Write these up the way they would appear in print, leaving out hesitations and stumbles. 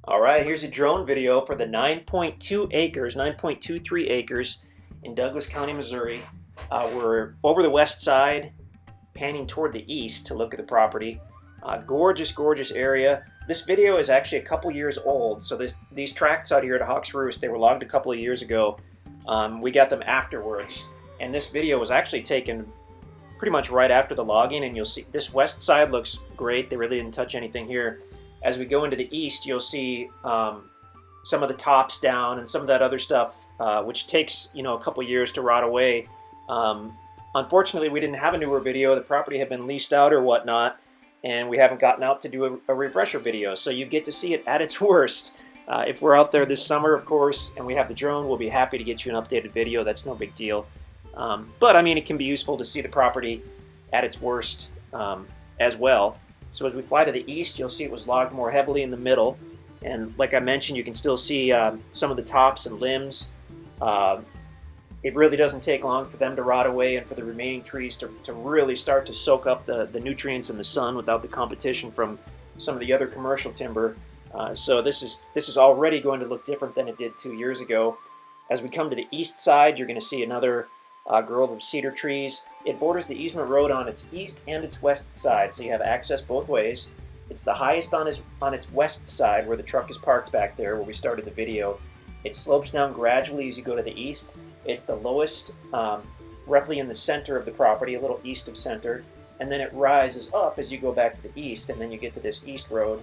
All right, here's a drone video for the 9.2 acres, 9.23 acres in Douglas County, Missouri. We're over the west side, panning toward the east to look at the property. Gorgeous, gorgeous area. This video is actually a couple years old. So these tracts out here at Hawks Roost, they were logged a couple of years ago. We got them afterwards. And this video was actually taken pretty much right after the logging. And you'll see this west side looks great. They really didn't touch anything here. As we go into the east, you'll see some of the tops down and some of that other stuff, which takes a couple years to rot away. Unfortunately, we didn't have a newer video. The property had been leased out or whatnot, and we haven't gotten out to do a refresher video. So you get to see it at its worst. If we're out there this summer, of course, and we have the drone, we'll be happy to get you an updated video. That's no big deal. But I mean, it can be useful to see the property at its worst as well. So as we fly to the east, you'll see it was logged more heavily in the middle. And like I mentioned, you can still see some of the tops and limbs. It really doesn't take long for them to rot away and for the remaining trees to really start to soak up the nutrients in the sun without the competition from some of the other commercial timber. So this is already going to look different than it did 2 years ago. As we come to the east side, you're going to see another grove of cedar trees. It borders the easement road on its east and its west side, so you have access both ways. It's the highest on its west side, where the truck is parked back there, where we started the video. It slopes down gradually as you go to the east. It's the lowest, roughly in the center of the property, a little east of center, and then it rises up as you go back to the east, and then you get to this east road,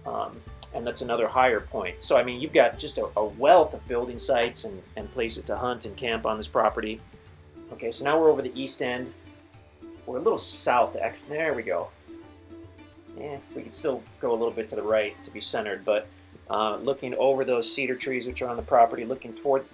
and that's another higher point. So I mean, you've got just a wealth of building sites and places to hunt and camp on this property. Okay, so now we're over the east end. We're a little south, actually. There we go. Yeah, we could still go a little bit to the right to be centered, but looking over those cedar trees which are on the property, looking toward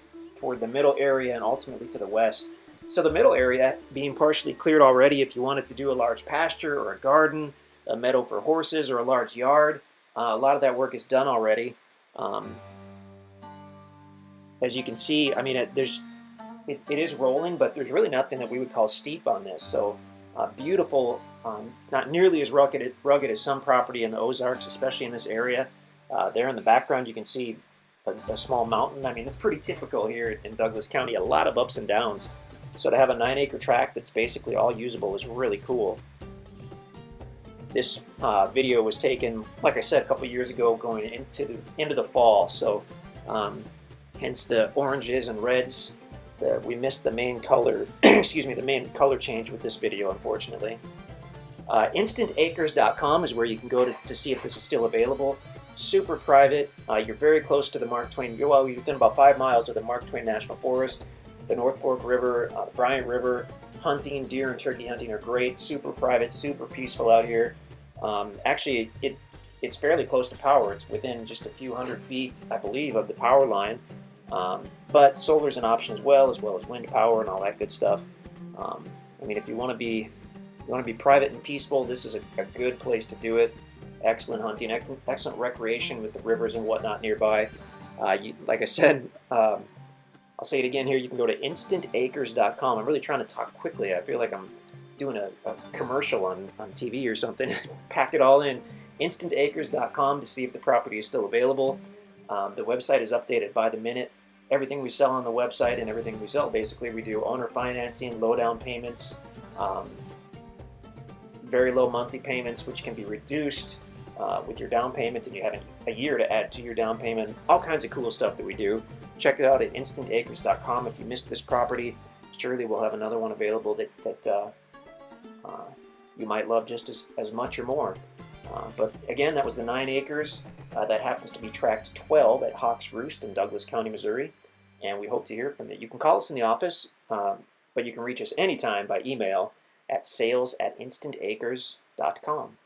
the middle area and ultimately to the west. So the middle area being partially cleared already. If you wanted to do a large pasture or a garden, a meadow for horses, or a large yard, a lot of that work is done already. As you can see, I mean, it is rolling, but there's really nothing that we would call steep on this. So beautiful, not nearly as rugged as some property in the Ozarks, especially in this area. There in the background, you can see a small mountain. I mean, it's pretty typical here in Douglas County, a lot of ups and downs. So to have a 9-acre tract that's basically all usable is really cool. This video was taken, like I said, a couple years ago, going into the fall. So hence the oranges and reds. We missed the main color, excuse me, the main color change with this video, unfortunately. InstantAcres.com is where you can go to see if this is still available. Super private. You're very close to the Mark Twain. You're within about 5 miles of the Mark Twain National Forest, the North Fork River, the Bryant River. Hunting, deer and turkey hunting are great. Super private, super peaceful out here. Actually, it's fairly close to power. It's within just a few hundred feet, I believe, of the power line. But solar's an option as well as wind power and all that good stuff. I mean, if you want to be private and peaceful, this is a good place to do it. Excellent hunting, excellent recreation with the rivers and whatnot nearby. Like I said, I'll say it again here. You can go to InstantAcres.com. I'm really trying to talk quickly. I feel like I'm doing a commercial on TV or something. Pack it all in. InstantAcres.com to see if the property is still available. The website is updated by the minute. Everything we sell on the website and everything we sell, basically, we do owner financing, low down payments, very low monthly payments, which can be reduced with your down payment, and you have a year to add to your down payment. All kinds of cool stuff that we do. Check it out at InstantAcres.com. If you missed this property, surely we'll have another one available that you might love just as much or more. But again, that was the 9 acres. That happens to be tract 12 at Hawks Roost in Douglas County, Missouri. And we hope to hear from you. You can call us in the office, but you can reach us anytime by email at sales@instantacres.com.